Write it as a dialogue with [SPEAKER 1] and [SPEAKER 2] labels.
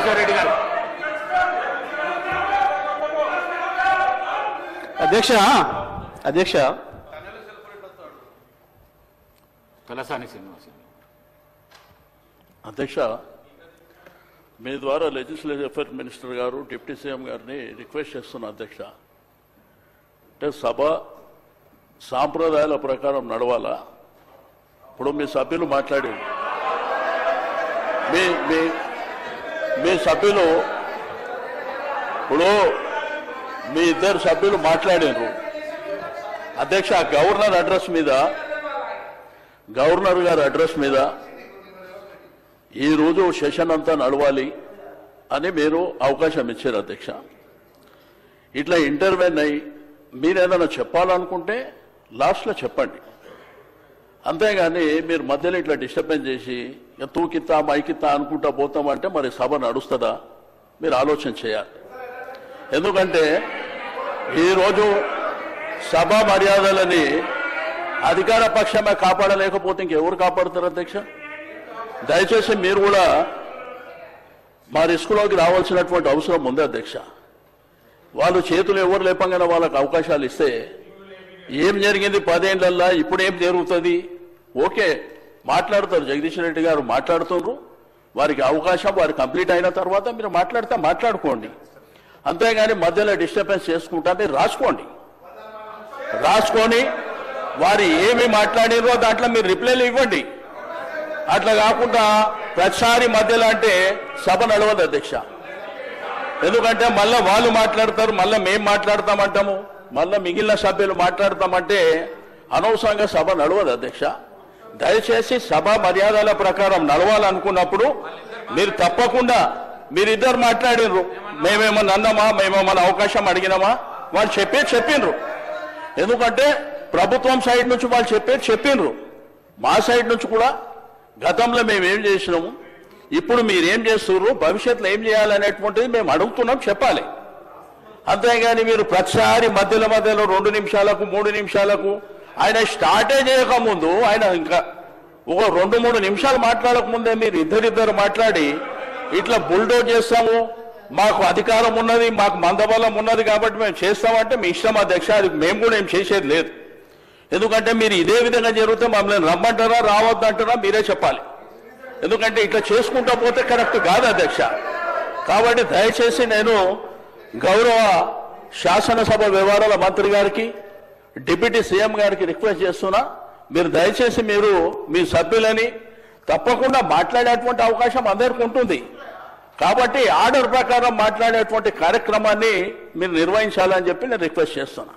[SPEAKER 1] జగదీశ్వర్ రెడ్డి గారు.
[SPEAKER 2] అధ్యక్ష
[SPEAKER 1] తలసాని శ్రీనివాస్.
[SPEAKER 2] అధ్యక్ష, మీ ద్వారా లెజిస్లేటివ్ అఫైర్ మినిస్టర్ గారు డిప్యూటీ సీఎం గారిని రిక్వెస్ట్ చేస్తున్నా అధ్యక్ష. అంటే సభ సాంప్రదాయాల ప్రకారం నడవాలా? ఇప్పుడు మీ సభ్యులు మాట్లాడి మీ సభ్యులు ఇప్పుడు మీ ఇద్దరు సభ్యులు మాట్లాడారు అధ్యక్ష. గవర్నర్ గారి అడ్రస్ మీద ఈరోజు సెషన్ అంతా నడవాలి అని మీరు అవకాశం ఇచ్చారు అధ్యక్ష. ఇట్లా ఇంటర్వెన్ అయ్యి మీరేదైనా చెప్పాలనుకుంటే లాస్ట్లో చెప్పండి, అంతేగాని మీరు మధ్యలో ఇట్లా డిస్టర్బెన్స్ చేసి తూకిత్తా మైకిత్తా అనుకుంటా పోతామంటే మరి సభ నడుస్తుందా? మీరు ఆలోచన చేయాలి. ఎందుకంటే ఈరోజు సభా మర్యాదలని అధికార పక్షమే కాపాడలేకపోతే ఇంకెవరు కాపాడుతారు అధ్యక్ష? దయచేసి మీరు కూడా మా రిస్కులోకి రావాల్సినటువంటి అవసరం ఉంది అధ్యక్ష. వాళ్ళు చేతులు ఎవరు లేపంగానే వాళ్ళకి అవకాశాలు ఇస్తే ఏం జరిగింది 10 ఏళ్లల్లా, ఇప్పుడు ఏం జరుగుతుంది? ఓకే, మాట్లాడతారు, జగదీష్ రెడ్డి గారు మాట్లాడుతున్నారు, వారికి అవకాశం వారు కంప్లీట్ అయిన తర్వాత మీరు మాట్లాడితే మాట్లాడుకోండి, అంతేగాని మధ్యలో డిస్టర్బెన్స్ చేసుకుంటా మీరు రాసుకొని వారు ఏమి మాట్లాడారో దాంట్లో మీరు రిప్లైలు ఇవ్వండి. అట్లా కాకుండా ప్రతిసారి మధ్యలో అంటే సభ నడవదు అధ్యక్ష. ఎందుకంటే మళ్ళీ వాళ్ళు మాట్లాడతారు, మళ్ళీ మేము మాట్లాడతామంటాము, మళ్ళీ మిగిలిన సభ్యులు మాట్లాడతామంటే అనవసరంగా సభ నడవదు అధ్యక్ష. దయచేసి సభ మర్యాదల ప్రకారం నడవాలనుకున్నప్పుడు మీరు తప్పకుండా మీరిద్దరు మాట్లాడినరు, మేమేమన్నా అన్నామా, మేమేమన్నా అవకాశం అడిగినామా, వాళ్ళు చెప్పిండ్రు. ఎందుకంటే ప్రభుత్వం సైడ్ నుంచి వాళ్ళు చెప్పిండ్రు, మా సైడ్ నుంచి కూడా గతంలో మేమేం చేసినాము, ఇప్పుడు మీరేం చేస్తున్నారు, భవిష్యత్తులో ఏం చేయాలనేటువంటిది మేము అడుగుతున్నాం, చెప్పాలి. అంతేగాని మీరు ప్రతిసారి మధ్యలో 2 నిమిషాలకు 3 నిమిషాలకు ఆయన స్టార్టే చేయకముందు ఆయన ఇంకా ఒక 2-3 నిమిషాలు మాట్లాడకముందే మీరు ఇద్దరిద్దరు మాట్లాడి ఇట్లా బుల్డోజ్ చేస్తాము, మాకు అధికారం ఉన్నది, మాకు మందబలం ఉన్నది కాబట్టి మేము చేస్తామంటే మీ ఇష్టం అధ్యక్ష. అది మేము కూడా ఏం చేసేది లేదు. ఎందుకంటే మీరు ఇదే విధంగా జరిగితే మమ్మల్ని రమ్మంటారా రావద్దంటారా మీరే చెప్పాలి. ఎందుకంటే ఇట్లా చేసుకుంటా పోతే కరెక్ట్ కాదు అధ్యక్ష. కాబట్టి దయచేసి నేను గౌరవ శాసనసభ వ్యవహారాల మంత్రి గారికి, డిప్యూటీ సీఎం గారికి రిక్వెస్ట్ చేస్తున్నా, మీరు దయచేసి మీరు మీ సభ్యులని తప్పకుండా మాట్లాడేటువంటి అవకాశం అందరికీ ఉంటుంది. కాబట్టి ఆర్డర్ ప్రకారం మాట్లాడేటువంటి కార్యక్రమాన్ని మీరు నిర్వహించాలని చెప్పి నేను రిక్వెస్ట్ చేస్తున్నా.